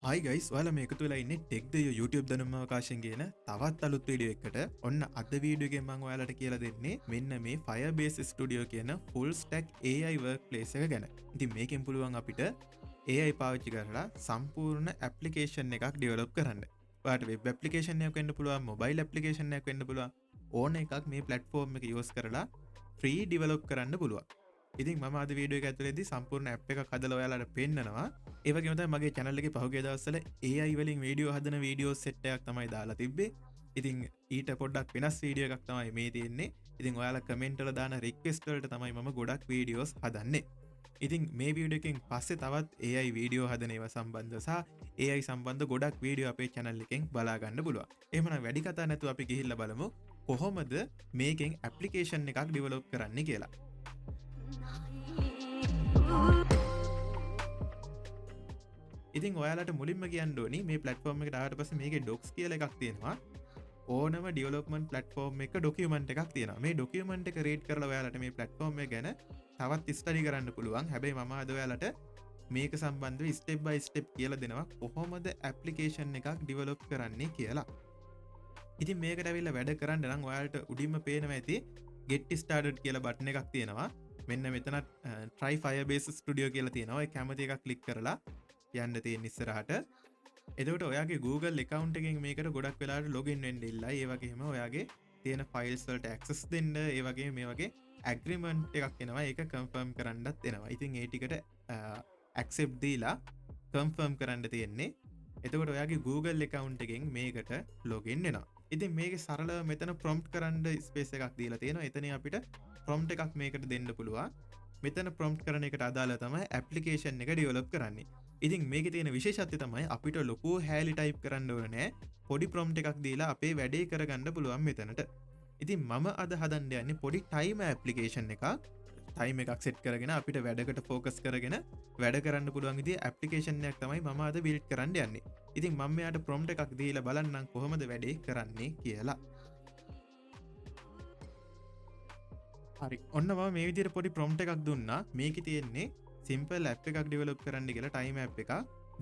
හයි guys ඔයාලා මේ එකතු වෙලා ඉන්නේ ටෙක් ද YouTube දැනුම අවකාශයෙන් කියන තවත් අලුත් වීඩියෝ එකකට. ඔන්න අද වීඩියෝ එකෙන් මම ඔයාලට කියලා දෙන්නේ මෙන්න මේ Firebase Studio කියන full stack AI workplace එක ගැන. ඉතින් මේකෙන් පුළුවන් අපිට AI පාවිච්චි කරලා සම්පූර්ණ application එකක් develop කරන්න. ඔයාලට web application එකක් වෙන්න පුළුවන්, mobile application එකක් වෙන්න පුළුවන්. ඕන එකක් මේ platform එක use කරලා free develop කරන්න පුළුවන්. ඉතින් මම අද වීඩියෝ එක ඇතුළේදී සම්පූර්ණ app එකක් හදලා ඔයාලට පෙන්නනවා. ඒ වගේම තමයි මගේ channel එකේ පහුගිය දවස්වල AI වලින් වීඩියෝ හදන වීඩියෝ සෙට් එකක් තමයි දාලා තිබ්බේ. ඉතින් ඊට පොඩ්ඩක් වෙනස් වීඩියෝ එකක් තමයි මේ තියෙන්නේ. ඉතින් ඔයාලා කමෙන්ට් වල දාන රික්වෙස්ට් වලට තමයි මම ගොඩක් වීඩියෝස් හදන්නේ. ඉතින් මේ වීඩියෝ එකෙන් පස්සේ තවත් AI වීඩියෝ හදන ඒවා සම්බන්ධ සහ AI සම්බන්ධ ගොඩක් වීඩියෝ අපේ channel එකෙන් බලා ගන්න පුළුවන්. එහෙමනම් වැඩි කතා නැතුව අපි ගිහිල්ලා බලමු කොහොමද මේකෙන් application එකක් develop කරන්න කියලා. ඉතින් ඔයාලට මුලින්ම කියන්න ඕනි මේ platform එකට ආවට පස්සේ මේකේ docs කියලා එකක් තියෙනවා. ඕනම development platform එක document එකක් තියෙනවා. මේ document එක read කරලා ඔයාලට මේ platform එක ගැන තවත් study කරන්න පුළුවන්. හැබැයි මම අද ඔයාලට මේක සම්බන්ධව step by step කියලා දෙනවා කොහොමද application එකක් develop කරන්නේ කියලා. ඉතින් මේකට ඇවිල්ලා වැඩ කරන්න නම් ඔයාලට උඩින්ම පේනවා ඇති get started කියලා button එකක් තියෙනවා. මෙන්න මෙතන try Firebase Studio කියලා තියෙනවා. ඒ කැමති එකක් click කරලා යන්න තියෙන ඉස්සරහට. එතකොට ඔයාගේ Google account එකෙන් මේකට ගොඩක් වෙලාවට login වෙන්න ඉල්ලයි. ඒ වගේම ඔයාගේ තියෙන files වලට access දෙන්න, ඒ වගේම මේ වගේ agreement එකක් එනවා. ඒක confirm කරන්නත් එනවා. ඉතින් ඒ ටිකට accept දීලා confirm කරන්න තියෙන්නේ. එතකොට ඔයාගේ Google account එකෙන් මේකට login වෙනවා. ඉතින් මේකේ සරලව මෙතන prompt කරන්න space එකක් දීලා තියෙනවා. එතනින් අපිට prompt එකක් මේකට දෙන්න පුළුවන්. මෙතන prompt කරන එකට අදාළව තමයි application එක develop කරන්නේ. ඉතින් මේකේ තියෙන විශේෂත්වය තමයි අපිට ලොකු හැලි ටයිප් කරන්න ඕනේ නෑ. පොඩි prompt එකක් දීලා අපේ වැඩේ කරගන්න පුළුවන් මෙතනට. ඉතින් මම අද හදන්න යන්නේ පොඩි timer application එකක්. time එකක් set කරගෙන අපිට වැඩකට focus කරගෙන වැඩ කරන්න පුළුවන් විදිහේ application එකක් තමයි මම අද build කරන්න යන්නේ. ඉතින් මම මෙයාට prompt එකක් දීලා බලන්නම් කොහොමද වැඩේ කරන්නේ කියලා. හරි. ඔන්න මම මේ විදිහට පොඩි prompt එකක් දුන්නා. මේකේ තියෙන්නේ simple app එකක් develop කරන්න කියලා time app එකක්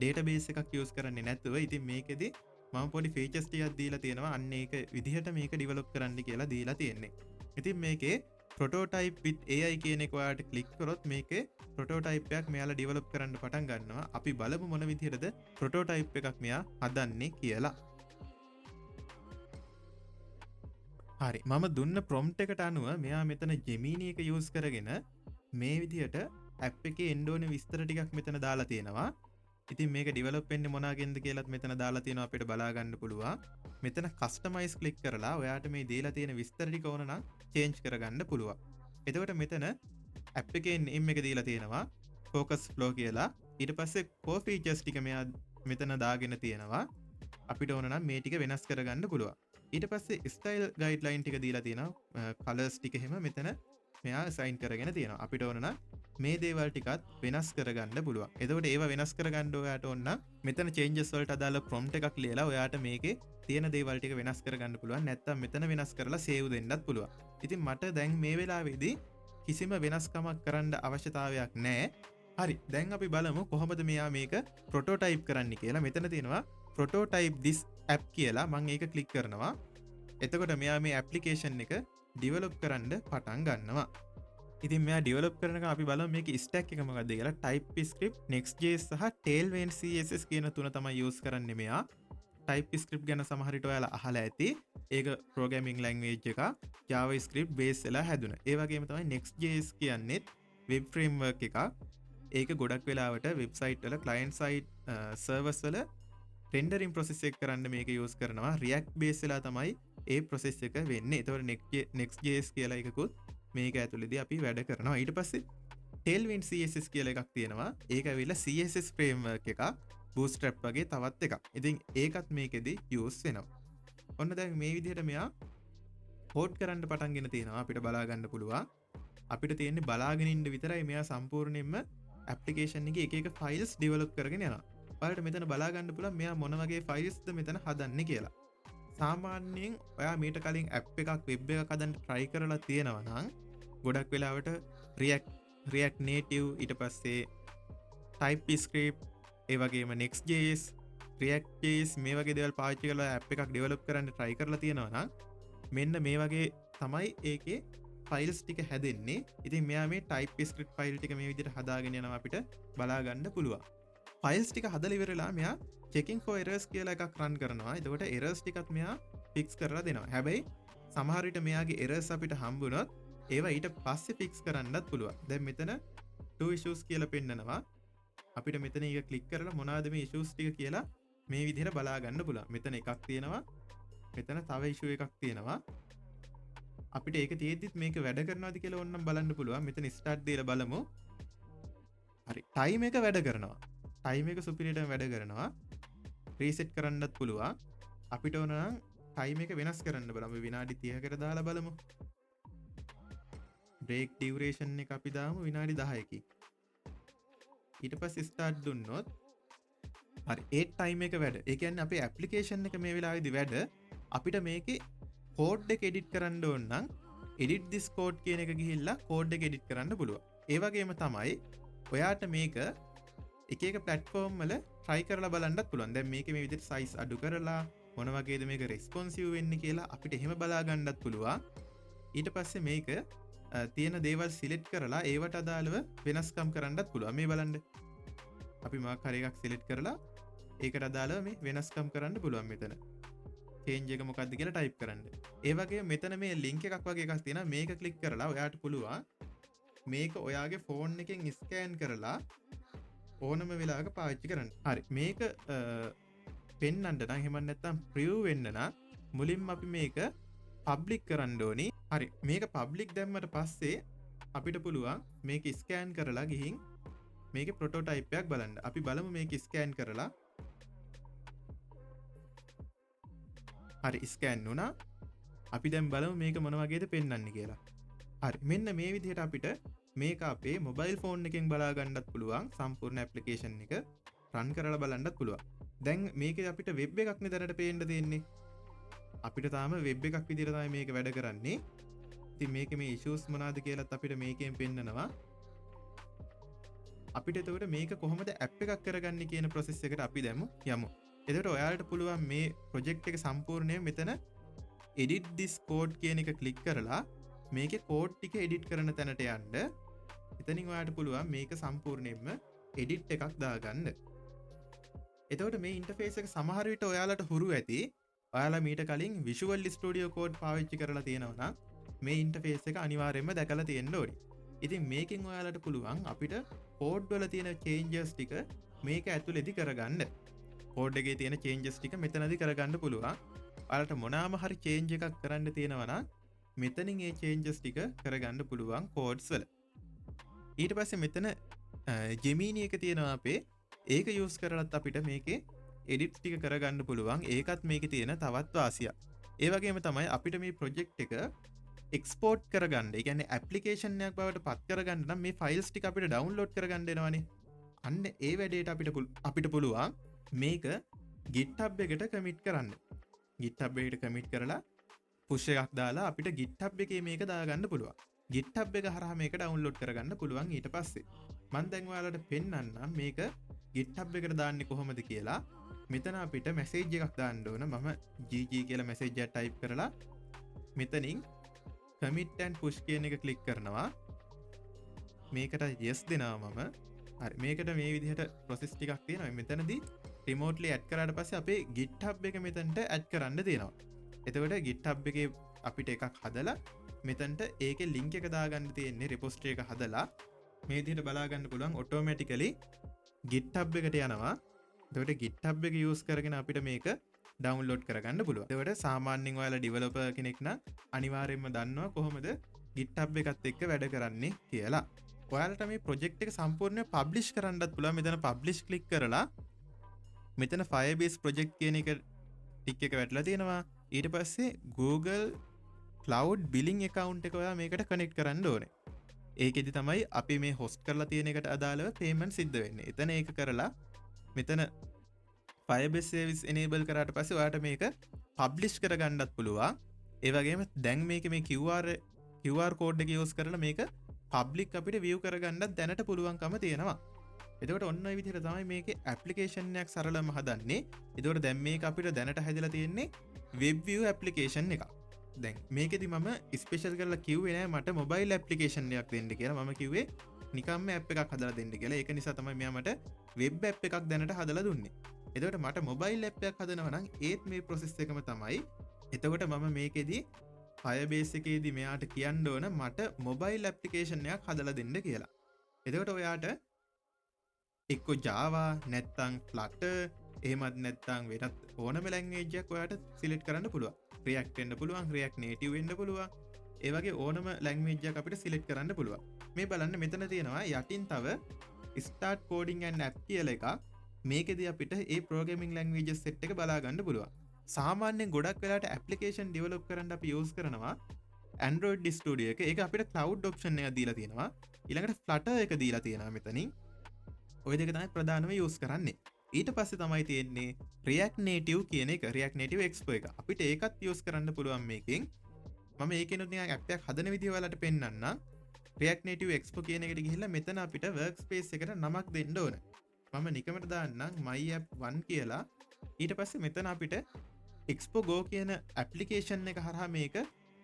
database එකක් use කරන්නේ නැතුව. ඉතින් මේකෙදි මම පොඩි features ටිකක් දීලා තියෙනවා. අන්න ඒක විදිහට මේක develop කරන්න කියලා දීලා තියෙන්නේ. ඉතින් මේකේ prototype with AI කියන එක ඔයාලට click කරොත් මේකේ prototype එකක් මෙයාලා develop කරන්න පටන් ගන්නවා. අපි බලමු මොන විදිහටද prototype එකක් මෙයා හදන්නේ කියලා. හරි. මම දුන්න prompt එකට අනුව මෙයා මෙතන Gemini එක use කරගෙන මේ විදිහට app එකේ එන්න ඕනේ විස්තර ටිකක් මෙතන දාලා තියෙනවා. ඉතින් මේක develop වෙන්නේ මොනවාගෙන්ද කියලාත් මෙතන දාලා තියෙනවා අපිට බලා ගන්න පුළුවන්. මෙතන customize click කරලා ඔයාට මේ දීලා තියෙන විස්තර ටික ඕන නම් change කරගන්න පුළුවන්. එතකොට මෙතන app එකේ name එක දීලා තියෙනවා focus flow කියලා. ඊට පස්සේ core features ටික මෙයා මෙතන දාගෙන තියෙනවා. අපිට ඕන නම් මේ ටික වෙනස් කරගන්න පුළුවන්. ඊට පස්සේ style guideline ටික දීලා තියෙනවා. colors ටික එහෙම මෙතන මෙයා assign කරගෙන තියෙනවා. අපිට ඕන නම් මේ දේවල් ටිකත් වෙනස් කරගන්න පුළුවන්. එතකොට ඒවා වෙනස් කරගන්න ඔයාට ඕන නම් මෙතන changes වලට අදාළ prompt එකක් ලියලා ඔයාට මේකේ තියෙන දේවල් ටික වෙනස් කරගන්න පුළුවන්. නැත්නම් මෙතන වෙනස් කරලා save දෙන්නත් පුළුවන්. ඉතින් මට දැන් මේ වෙලාවේදී කිසිම වෙනස්කමක් කරන්න අවශ්‍යතාවයක් නැහැ. හරි. දැන් අපි බලමු කොහොමද මෙයා මේක prototype කරන්න කියලා. මෙතන තියෙනවා prototype this app කියලා. මම ඒක click කරනවා. එතකොට මෙයා මේ application එක develop කරන්න පටන් ගන්නවා. ඉතින් මෙයා develop කරනකම් අපි බලමු මේකේ stack එක මොකක්ද කියලා. TypeScript, Next.js සහ Tailwind CSS කියන තුන තමයි use කරන්නේ මෙයා. TypeScript ගැන සමහර විට ඔයාලා අහලා ඇති. ඒක programming language එක JavaScript base වෙලා හැදුන. ඒ වගේම තමයි Next.js කියන්නේ web framework එකක්. ඒක ගොඩක් වෙලාවට website වල client side servers වල rendering process එක කරන්න මේක use කරනවා. React base වෙලා තමයි ඒ process එක වෙන්නේ. ඒතකොට Next.js කියලා එකකුත් මේක ඇතුළේදී අපි වැඩ කරනවා. ඊට පස්සේ Tailwind CSS කියලා එකක් තියෙනවා. ඒක ඇවිල්ලා CSS framework එකක්. Bootstrap වගේ තවත් එකක්. ඉතින් ඒකත් මේකෙදි use වෙනවා. ඔන්න දැන් මේ විදිහට මෙයා code කරන්න පටන්ගෙන තියෙනවා. අපිට බලා ගන්න පුළුවන්. අපිට තියෙන්නේ බලාගෙන ඉන්න විතරයි. මෙයා සම්පූර්ණයෙන්ම application එකේ එක එක files develop කරගෙන යනවා. ඔයාලට මෙතන බලා ගන්න පුළුවන් මෙයා මොන වගේ filesද මෙතන හදන්නේ කියලා. සාමාන්‍යයෙන් ඔයා මීට කලින් app එකක් web එකක් හදන්න try කරලා තියෙනවා නම් ගොඩක් වෙලාවට React Native ඊට පස්සේ TypeScript ඒ වගේම Next.js ක්‍රියක්ටේස් මේ වගේ දෙවල් පාච්චි කල ඇ් එකක් ඩෙවලප් කරන්න ට්‍රයි කරලා තියෙනවා මෙන්න මේ වගේ තමයි ඒකේ ෆයිල්ස් ටික හැදෙන්නේ. ඉතින් මෙයා මේ ටයිප් ස්ක්‍රිප්ට් ෆයිල් ටික මේ විදිහට හදාගෙන යනවා අපිට බලා ගන්න පුළුවන්. ෆයිල්ස් ටික හදලා ඉවරලා මෙයා checking for errors කියලා එකක් රන් කරනවා. එතකොට errors ටිකත් මෙයා fix කරලා දෙනවා. හැබැයි සමහර විට මෙයාගේ errors අපිට හම්බුනොත් ඒවා ඊට පස්සේ fix කරන්නත් පුළුවන්. දැන් මෙතන two issues කියලා පෙන්නනවා. අපිට මෙතන එක ක්ලික් කරලා මොනවාද මේ issues ටික කියලා මේ විදිහට බලා ගන්න පුළුවන්. මෙතන එකක් තියෙනවා. මෙතන තව issue එකක් තියෙනවා. අපිට ඒක තියෙද්දිත් මේක වැඩ කරනවාද කියලා ඕනනම් බලන්න පුළුවන්. මෙතන start දීලා බලමු. හරි. time එක වැඩ කරනවා. time එක superior වැඩ කරනවා. reset කරන්නත් පුළුවන්. අපිට ඕන නම් time එක වෙනස් කරන්න බලමු. විනාඩි 30කට දාලා බලමු. break duration එක අපි දාමු විනාඩි 10කින්. ඊට පස්සේ start දුන්නොත් හරි ඒ time එක වැඩ. ඒ කියන්නේ අපේ application එක මේ වෙලාවේදී වැඩ. අපිට මේකේ code එක edit කරන්න ඕන නම් edit this code කියන එක ගිහිල්ලා code එක edit කරන්න පුළුවන්. ඒ වගේම තමයි ඔයාට මේක එක එක platform වල try කරලා බලන්නත් පුළුවන්. දැන් මේකේ මේ විදිහට size අඩු කරලා මොන වගේද මේක responsive වෙන්නේ කියලා අපිට එහෙම බලා ගන්නත් පුළුවන්. ඊට පස්සේ මේක තියෙන දේවල් සිලෙක්ට් කරලා ඒවට අදාළව වෙනස්කම් කරන්නත් පුළුවන්. මේ බලන්න. අපි මාක් හරි එකක් සිලෙක්ට් කරලා ඒකට අදාළව මේ වෙනස්කම් කරන්න පුළුවන් මෙතන. change එක මොකක්ද කියලා type කරන්න. ඒ වගේම මෙතන මේ link එකක් වගේ එකක් තියෙනවා. මේක click කරලා ඔයාට පුළුවන් මේක ඔයාගේ phone එකෙන් scan කරලා ඕනම වෙලාවක පාවිච්චි කරන්න. හරි. මේක පෙන්වන්න නම් එහෙම නැත්නම් preview වෙන්න නම් මුලින්ම අපි මේක public කරන්න ඕනි. හරි. මේක public දැම්මට පස්සේ අපිට පුළුවන් මේක scan කරලා ගිහින් මේකේ prototype එකක් බලන්න. අපි බලමු මේක scan කරලා. හරි ස්කෑන් වුණා. අපි දැන් බලමු මේක මොන වගේද පෙන්වන්නේ කියලා. හරි මෙන්න මේ විදිහට අපිට මේක අපේ මොබයිල් ෆෝන් එකෙන් බලා ගන්නත් පුළුවන්. සම්පූර්ණ ඇප්ලිකේෂන් එක රන් කරලා බලන්නත් පුළුවන්. දැන් මේකේ අපිට වෙබ් එකක් නේ දැනට පේන්න තියෙන්නේ. අපිට තාම වෙබ් එකක් විදිහට තමයි මේක වැඩ කරන්නේ. ඉතින් මේකේ මේ issues මොනවාද කියලාත් අපිට මේකෙන් පෙන්නනවා. අපිට එතකොට මේක කොහොමද ඇප් එකක් කරගන්නේ කියන process එකට අපි දැම්මු යමු. එතකොට ඔයාලට පුළුවන් මේ ප්‍රොජෙක්ට් එක සම්පූර්ණයෙන් මෙතන edit this code කියන එක ක්ලික් කරලා මේකේ කෝඩ් ටික එඩිට් කරන තැනට යන්න. එතනින් ඔයාලට පුළුවන් මේක සම්පූර්ණයෙන්ම එඩිට් එකක් දාගන්න. එතකොට මේ ඉන්ටර්ෆේස් එක සමහර විට ඔයාලට හුරු ඇති. ඔයාලා මීට කලින් Visual Studio Code පාවිච්චි කරලා තියෙනවා නම් මේ ඉන්ටර්ෆේස් එක අනිවාර්යයෙන්ම දැකලා තියෙන්න ඕනි. ඉතින් මේකෙන් ඔයාලට පුළුවන් අපිට කෝඩ් වල තියෙන changes ටික මේක ඇතුළේදී කරගන්න. කෝඩ් එකේ තියෙන changes ටික මෙතනදී කරගන්න පුළුවන්. ඔයාලට මොනවාම හරි change එකක් කරන්න තියෙනවා නම් මෙතනින් ඒ changes ටික කරගන්න පුළුවන් codes වල. ඊට පස්සේ මෙතන Gemini එක තියෙනවා අපේ. ඒක use කරලත් අපිට මේකේ edit ටික කරගන්න පුළුවන්. ඒකත් මේකේ තියෙන තවත් වාසියක්. ඒ වගේම තමයි අපිට මේ project එක export කරගන්න. ඒ කියන්නේ application එකක් බවට පත් කරගන්න නම් මේ files ටික අපිට download කරගන්න වෙනවනේ. අන්න ඒ වැඩේට අපිට පුළුවන් මේක GitHub එකට commit කරන්න. GitHub එකට commit කරලා push එකක් දාලා අපිට GitHub එකේ මේක දාගන්න පුළුවන්. GitHub එක හරහා මේක download කරගන්න පුළුවන් ඊට පස්සේ. මම දැන් ඔයාලට පෙන්නන්නම් මේක GitHub එකට දාන්නේ කොහොමද කියලා. මෙතන අපිට message එකක් දාන්න ඕන. මම GG කියලා message එක type කරලා මෙතනින් commit and push කියන එක click කරනවා. මේකට yes දෙනවා මම. හරි මේකට මේ විදිහට process ටිකක් තියෙනවා. මෙතනදී remotely add කරාට පස්සේ අපේ GitHub එක මෙතනට add කරන්න තියෙනවා. එතකොට GitHub එකේ අපිට එකක් හදලා මෙතනට ඒකේ link එක දාගන්න තියෙන්නේ repository එක හදලා මේ විදිහට බලා ගන්න පුළුවන් automatically GitHub එකට යනවා. එතකොට GitHub එක use කරගෙන අපිට මේක download කරගන්න පුළුවන්. එතකොට සාමාන්‍යයෙන් ඔයාලා developer කෙනෙක් නම් අනිවාර්යයෙන්ම දන්නවා කොහොමද GitHub එකත් එක්ක වැඩ කරන්නේ කියලා. ඔයාලට මේ project එක සම්පූර්ණයෙන් publish කරන්නත් පුළුවන්. මෙතන publish click කරලා මෙතන Firebase project කියන එක ටික් එක වැටලා තියෙනවා. ඊට පස්සේ Google Cloud billing account එක ඔයා මේකට connect කරන්න ඕනේ. ඒකෙදි තමයි අපි මේ host කරලා තියෙන එකට අදාළව payment සිද්ධ වෙන්නේ. එතන ඒක කරලා මෙතන Firebase service enable කරාට පස්සේ ඔයාට මේක publish කරගන්නත් පුළුවන්. ඒ වගේම දැන් මේකේ මේ QR code එක use කරලා මේක public අපිට view කරගන්නත් දැනට පුළුවන්කම තියෙනවා. එතකොට ඔන්න ඔය විදිහට තමයි මේකේ ඇප්ලිකේෂන් එකක් සරලවම හදන්නේ. එතකොට දැන් මේක අපිට දැනට හැදලා තියෙන්නේ වෙබ් view ඇප්ලිකේෂන් එකක්. දැන් මේකෙදි මම ස්පෙෂල් කරලා කිව්වේ නෑ මට මොබයිල් ඇප්ලිකේෂන් එකක් දෙන්න කියලා. මම කිව්වේ නිකම්ම ඇප් එකක් හදලා දෙන්න කියලා. ඒක නිසා තමයි මෙයා මට වෙබ් ඇප් එකක් දැනට හදලා දුන්නේ. එතකොට මට මොබයිල් ඇප් එකක් හදනවා නම් ඒත් මේ ප්‍රොසෙස් එකම තමයි. එතකොට මම මේකෙදි Firebase එකේදී මෙයාට කියන්න ඕන මට මොබයිල් ඇප්ලිකේෂන් එකක් හදලා දෙන්න කියලා. එතකොට ඔයාට එක්ක Java නැත්තම් Flutter එහෙමත් නැත්තම් වෙනත් ඕනම ලැන්ග්වේජ් එකක් ඔයාට සිලෙක්ට් කරන්න පුළුවන්. React වෙන්න පුළුවන්, React Native වෙන්න පුළුවන්. ඒ වගේ ඕනම ලැන්ග්වේජ් එකක් අපිට සිලෙක්ට් කරන්න පුළුවන්. මේ බලන්න මෙතන තියෙනවා යටින් තව start coding and app කියලා එකක්. මේකෙදී අපිට ඒ programming languages set එක බලා ගන්න පුළුවන්. සාමාන්‍යයෙන් ගොඩක් වෙලාවට application develop කරන්න අපි use කරනවා Android Studio එක. ඒක අපිට cloud option එක දීලා තියෙනවා. ඊළඟට Flutter එක දීලා තියෙනවා මෙතනින්. ඔය දෙක තමයි ප්‍රධානම use කරන්නේ. ඊට පස්සේ තමයි තියෙන්නේ React Native කියන එක. React Native Expo එක. අපිට ඒකත් use කරන්න පුළුවන් මේකෙන්. මම ඒකෙනුත් නිකන් app එකක් හදන විදිය ඔයාලට පෙන්නන්නම්. React Native Expo කියන එකට ගිහිල්ලා මෙතන අපිට workspace එකට නමක් දෙන්න ඕන. මම නිකමට දාන්නම් my app 1 කියලා. ඊට පස්සේ මෙතන අපිට Expo Go කියන application එක හරහා මේක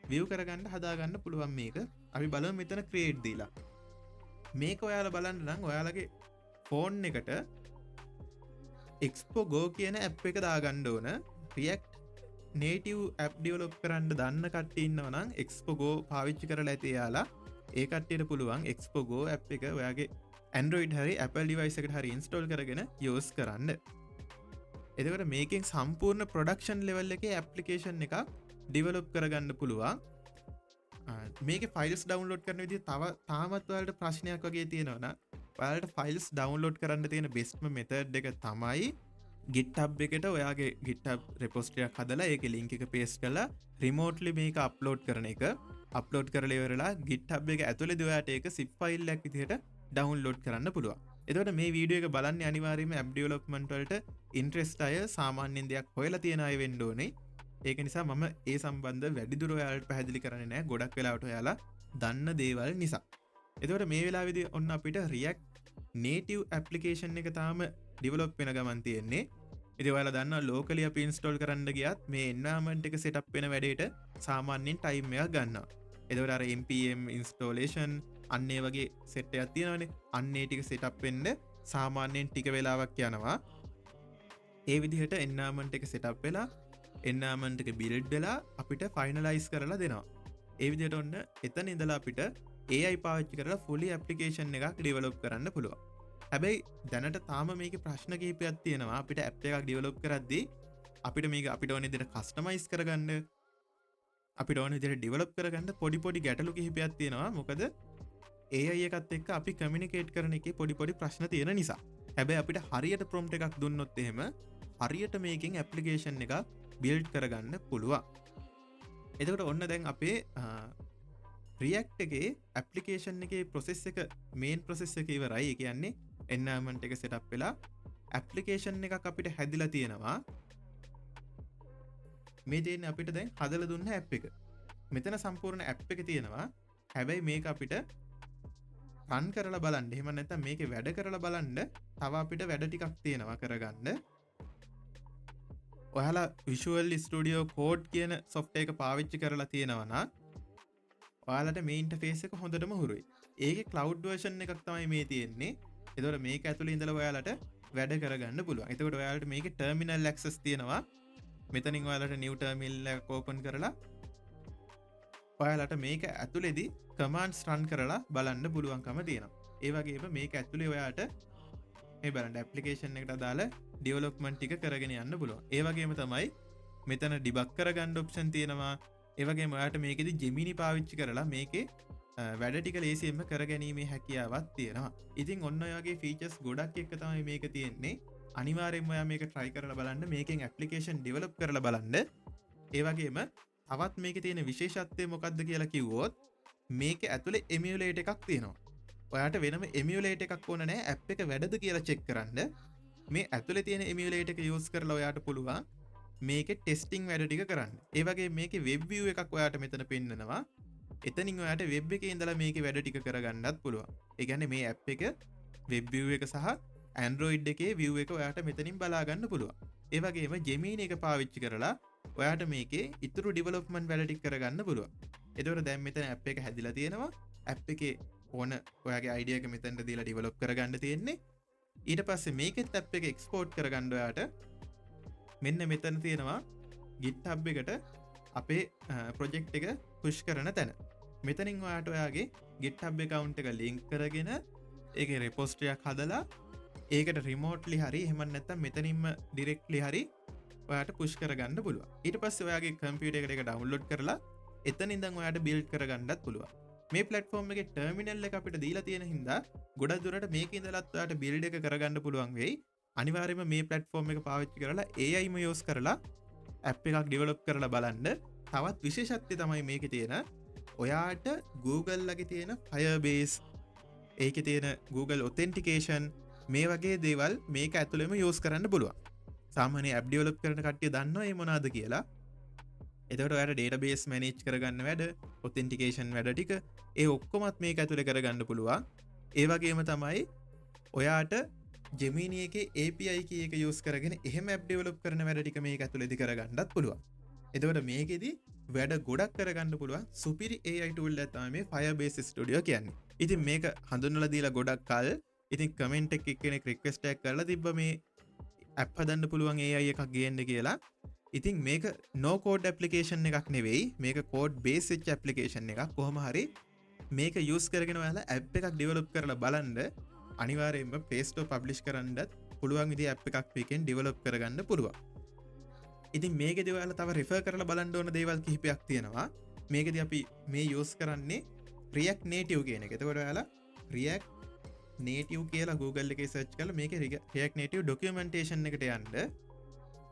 view කරගන්න හදාගන්න පුළුවන් මේක. අපි බලමු මෙතන create දීලා. මේක ඔයාලා බලන්න නම් ඔයාලගේ phone එකට Expo Go කියන app එක දාගන්න ඕන. React Native app develop කරන්න දන්න කට්ටිය ඉන්නවා නම් Expo Go පාවිච්චි කරලා ඇති යාලා. ඒ කට්ටියට පුළුවන් Expo Go app එක ඔයාගේ Android හරි Apple device එකට හරි install කරගෙන use කරන්න. එතකොට මේකෙන් සම්පූර්ණ production level එකේ application එකක් develop කරගන්න පුළුවන්. මේකේ files download කරන විදිහ තාමත් ඔයාලට ප්‍රශ්නයක් වගේ තියෙනවා නම් ඔයාලට files download කරන්න තියෙන bestම method එක තමයි GitHub එකට ඔයාගේ GitHub repository එකක් හදලා ඒකේ link එක paste කරලා remotely මේක upload කරන එක. අප්ලෝඩ් කරලා ඉවරලා GitHub එක ඇතුළේදී ඔයාට ඒක zip file එකක් විදිහට download කරන්න පුළුවන්. එතකොට මේ වීඩියෝ එක බලන්නේ අනිවාර්යයෙන්ම app development වලට interest අය සාමාන්‍යයෙන් දෙයක් හොයලා තියෙන අය වෙන්න ඕනේ. ඒක නිසා මම ඒ සම්බන්ධ වැඩිදුර ඔයාලට පැහැදිලි කරන්නේ නැහැ. ගොඩක් වෙලාවට ඔයාලා දන්න දේවල් නිසා. එතකොට මේ වෙලාවේදී ඔන්න අපිට React Native application එක තාම develop වෙන ගමන් තියෙන්නේ. ඉතින් ඔයාලා දන්නවා locally අපි install කරන්න ගියත් මේ environment එක setup වෙන වැඩේට සාමාන්‍යයෙන් time එකක් ගන්නවා. එතකොට අර npm installation අන්න ඒ වගේ set එකක් තියෙනවනේ. අන්න ඒ ටික setup වෙන්න සාමාන්‍යයෙන් ටික වෙලාවක් යනවා. ඒ විදිහට environment එක setup වෙලා environment එක build වෙලා අපිට finalize කරලා දෙනවා. ඒ විදිහට ඔන්න එතන ඉඳලා අපිට AI පාවිච්චි කරලා fully application එකක් develop කරන්න පුළුවන්. හැබැයි දැනට තාම මේකේ ප්‍රශ්න කිහිපයක් තියෙනවා. අපිට app එකක් develop කරද්දී අපිට මේක අපිට ඕන විදිහට customize කරගන්න අපිට ඕන විදිහට develop කරගන්න පොඩි ගැටලු කිහිපයක් තියෙනවා. මොකද AI එකත් එක්ක අපි communicate කරන එකේ පොඩි ප්‍රශ්න තියෙන නිසා. හැබැයි අපිට හරියට prompt එකක් දුන්නොත් එහෙම හරියට මේකෙන් application එකක් build කරගන්න පුළුවන්. එතකොට ඔන්න දැන් අපේ React එකේ application එකේ process එක main process එක ඉවරයි. ඒ කියන්නේ environment එක setup වෙලා application එකක් අපිට හැදිලා තියෙනවා. මේ දෙන්නේ අපිට දැන් හදලා දුන්න app එක. මෙතන සම්පූර්ණ app එක තියෙනවා. හැබැයි මේක අපිට run කරලා බලන්න. එහෙම නැත්නම් මේකේ වැඩ කරලා බලන්න තව අපිට වැඩ ටිකක් තියෙනවා කරගන්න. ඔයාලා Visual Studio Code කියන software එක පාවිච්චි කරලා තියෙනවා නම් ඔයාලට මේ ඉන්ටර්ෆේස් එක හොඳටම හුරුයි. ඒකේ cloud version එකක් තමයි මේ තියෙන්නේ. ඒතකොට මේක ඇතුලේ ඉඳලා ඔයාලට වැඩ කරගන්න පුළුවන්. එතකොට ඔයාලට මේකේ terminal access තියෙනවා. මෙතනින් ඔයාලට new terminal එක open කරලා ඔයාලට මේක ඇතුලේදී commands run කරලා බලන්න පුළුවන්කම තියෙනවා. ඒ වගේම මේක ඇතුලේ ඔයාලට මේ බලන්න application එකට අදාළ development ටික කරගෙන යන්න පුළුවන්. ඒ වගේම තමයි මෙතන debug කරගන්න option තියෙනවා. ඒ වගේම ඔයාලට මේකෙදි Gemini පාවිච්චි කරලා මේකේ වැඩ ටික ලේසියෙන්ම කරගැනීමේ හැකියාවක් තියෙනවා. ඉතින් ඔන්න ඔය වගේ features ගොඩක් එක්ක තමයි මේක තියෙන්නේ. අනිවාර්යෙන්ම ඔයා මේක try කරලා බලන්න. මේකෙන් application develop කරලා බලන්න. ඒ වගේම තවත් මේකේ තියෙන විශේෂත්වය මොකක්ද කියලා කිව්වොත් මේකේ ඇතුලේ emulate එකක් තියෙනවා. ඔයාට වෙනම emulate එකක් ඕන නැහැ app එක වැඩද කියලා check කරන්න. මේ ඇතුලේ තියෙන emulate එක use කරලා ඔයාට පුළුවන් මේකේ testing වැඩ ටික කරන්න. ඒ වගේ මේකේ web view එකක් ඔයාට මෙතන පෙන්නනවා. එතනින් ඔයාට web එකේ ඉඳලා මේකේ වැඩ ටික කරගන්නත් පුළුවන්. ඒ කියන්නේ මේ app එක වෙබ් view එක සහ Android එකේ view එක ඔයාට මෙතනින් බලා ගන්න පුළුවන්. ඒ වගේම Gemini එක පාවිච්චි කරලා ඔයාට මේකේ ඉතුරු ඩෙවලොප්මන්ට් වැඩ ටික කරගන්න පුළුවන්. එතකොට දැන් මෙතන ඇප් එක හැදිලා තියෙනවා. ඇප් එකේ ඕන ඔයාගේ අයිඩියා එක මෙතනට දීලා ඩෙවලොප් කරගන්න තියෙන්නේ. ඊට පස්සේ මේකෙත් ඇප් එක එක්ස්පෝර්ට් කරගන්න ඔයාට මෙන්න මෙතන තියෙනවා GitHub එකට අපේ ප්‍රොජෙක්ට් එක පුෂ් කරන තැන. මෙතනින් ඔයාට ඔයාගේ GitHub account එක link කරගෙන ඒකේ repository එකක් හදලා ඒකට remotely හරි එහෙම නැත්නම් මෙතනින්ම directly හරි ඔයාට පුෂ් කරගන්න පුළුවන්. ඊට පස්සේ ඔයාගේ කම්පියුටර් එකට ඒක ඩවුන්ලෝඩ් කරලා එතන ඉඳන් ඔයාට බිල්ඩ් කරගන්නත් පුළුවන්. මේ ප්ලැට්ෆෝම් එකේ ටර්මිනල් එක අපිට දීලා තියෙන හින්දා ගොඩක් දුරට මේකේ ඉඳලත් ඔයාට බිල්ඩ් එක කරගන්න පුළුවන් වෙයි. අනිවාර්යයෙන්ම මේ ප්ලැට්ෆෝම් එක පාවිච්චි කරලා AI ම යූස් කරලා ඇප් එකක් ඩෙවලොප් කරලා බලන්න. තවත් විශේෂත්වය තමයි මේකේ තියෙන ඔයාට Google ලගේ තියෙන Firebase ඒකේ තියෙන Google Authentication මේ වගේ දේවල් මේක ඇතුළෙම යූස් කරන්න පුළුවන්. සාමාන්‍ය ඇප් ඩෙවලොප් කරන කට්ටිය දන්නවා මේ මොනවද කියලා. එතකොට ඔයාට database manage කරගන්න වැඩ, authentication වැඩ ටික ඒ ඔක්කොමත් මේක ඇතුලේ කරගන්න පුළුවන්. ඒ වගේම තමයි ඔයාට Gemini එකේ API key එක use කරගෙන එහෙම app develop කරන වැඩ ටික මේක ඇතුලේදී කරගන්නත් පුළුවන්. එතකොට මේකෙදි වැඩ ගොඩක් කරගන්න පුළුවන් සුපිරි AI tool එකක් තමයි මේ Firebase Studio කියන්නේ. ඉතින් මේක හඳුන්වලා දීලා ගොඩක් කල් ඉතින් කමෙන්ට් එකක් කෙනෙක් රික්වෙස්ට් එකක් කරලා තිබ්බ මේ ඇප් හදන්න පුළුවන් AI එකක් ගේන්න කියලා. ඉතින් මේක no code application එකක් නෙවෙයි. මේක code base වෙච්ච application එකක්. කොහොම හරි මේක use කරගෙන ඔයාලා app එකක් develop කරලා බලන්න අනිවාර්යයෙන්ම Play Store publish කරන්නත් පුළුවන් විදිහේ app එකක් මේකෙන් develop කරගන්න පුළුවන්. ඉතින් මේකෙදි ඔයාලා තව refer කරලා බලන්න ඕන දේවල් කිහිපයක් තියෙනවා. මේකෙදි අපි මේ use කරන්නේ React Native කියන එක. එතකොට ඔයාලා React Native කියලා Google එකේ search කරලා මේකේ React Native documentation එකට යන්න.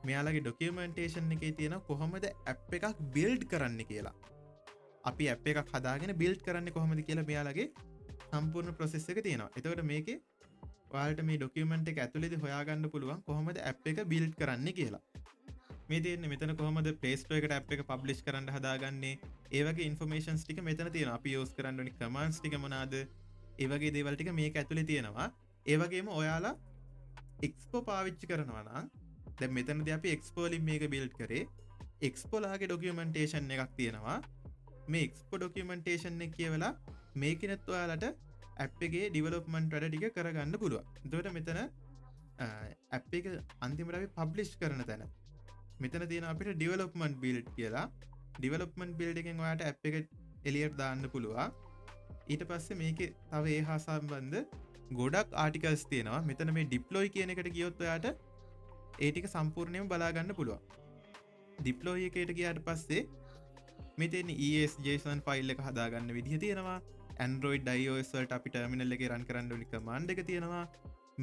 මෙයාලගේ documentation එකේ තියෙන කොහොමද app එකක් build කරන්න කියලා. අපි app එකක් හදාගෙන build කරන්නේ කොහොමද කියලා මෙයාලගේ සම්පූර්ණ process එක තියෙනවා. එතකොට මේකේ ඔයාලට මේ document එක ඇතුළේදී හොයාගන්න පුළුවන් කොහොමද app එක build කරන්නේ කියලා. මේ තියෙන්නේ මෙතන කොහොමද Play Store එකට app එක publish කරන්න හදාගන්නේ. ඒ වගේ informations ටික මෙතන තියෙනවා. අපි use කරන්න ඕනි commands ටික මොනවාද? ඒ වගේ දේවල් ටික මේක ඇතුලේ තියෙනවා. ඒ වගේම ඔයාලා Expo පාවිච්චි කරනවා නම් දැන් මෙතනදී අපි Expo වලින් මේක build කරේ. Expo ලාගේ documentation එකක් තියෙනවා. මේ Expo documentation එක කියවලා මේකිනත් ඔයාලට app එකේ development වැඩ ටික කරගන්න පුළුවන්. එතකොට මෙතන app එක අන්තිමට අපි publish කරන තැන මෙතන තියෙන අපිට development build කියලා. development build එකෙන් ඔයාලට app එක එළියට දාන්න පුළුවන්. ඊට පස්සේ මේකේ තව ඒ හා සම්බන්ධ ගොඩක් ආටිකල්ස් තියෙනවා. මෙතන මේ deploy කියන එකට ගියොත් ඔයාට ඒ ටික සම්පූර්ණයෙන්ම බලා ගන්න පුළුවන්. deploy එකකට ගියාට පස්සේ මේ තියෙන ES.json ෆයිල් එක හදාගන්න විදිහ තියෙනවා. Android iOS වලට අපි terminal එකේ run කරන්න ඕනි command එක තියෙනවා.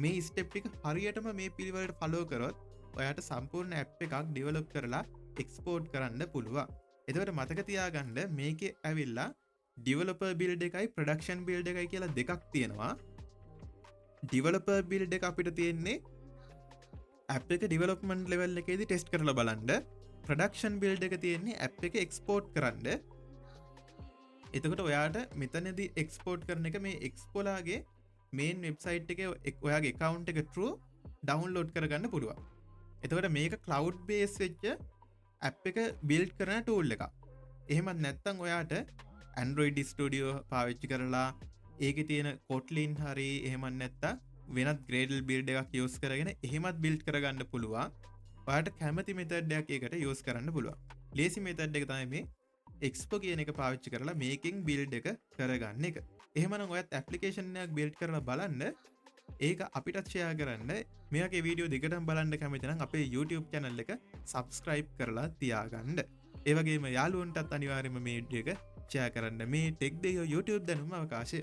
මේ step ටික හරියටම මේ පිළිවෙලට follow කරොත් ඔයාට සම්පූර්ණ app එකක් develop කරලා export කරන්න පුළුවන්. එතකොට මතක තියාගන්න මේකේ ඇවිල්ලා developer build එකයි production build එකයි කියලා දෙකක් තියෙනවා. developer build එක අපිට තියෙන්නේ app එක development level එකේදී test කරලා බලන්න. production build එක තියෙන්නේ app එක export කරන්න. එතකොට ඔයාට මෙතනදී export කරන එක මේ Expo ලාගේ main website එකේ ඔයාගේ account එක through download කරගන්න පුළුවන්. එතකොට මේක cloud based වෙච්ච app එක build කරන tool එකක්. එහෙමත් නැත්නම් ඔයාට Android Studio පාවිච්චි කරලා ඒකේ තියෙන Kotlin හරි එහෙමත් නැත්නම් වෙනත් Gradle build එකක් use කරගෙන එහෙමත් build කරගන්න පුළුවන්. ඔයාට කැමති method එකක් ඒකට use කරන්න පුළුවන්. lazy method එක තමයි මේ Expo කියන එක පාවිච්චි කරලා මේකෙන් build එක කරගන්න එක. එහෙමනම් ඔයත් application එකක් build කරලා බලන්න. ඒක අපිටත් share කරන්න. මේ වගේ වීඩියෝ දිගටම බලන්න කැමති නම් අපේ YouTube channel එක subscribe කරලා තියාගන්න. ඒ වගේම යාළුවන්ටත් අනිවාර්යයෙන්ම මේ වීඩියෝ එක share කරන්න. මේ Tech Day YouTube දැනුම අවකාශය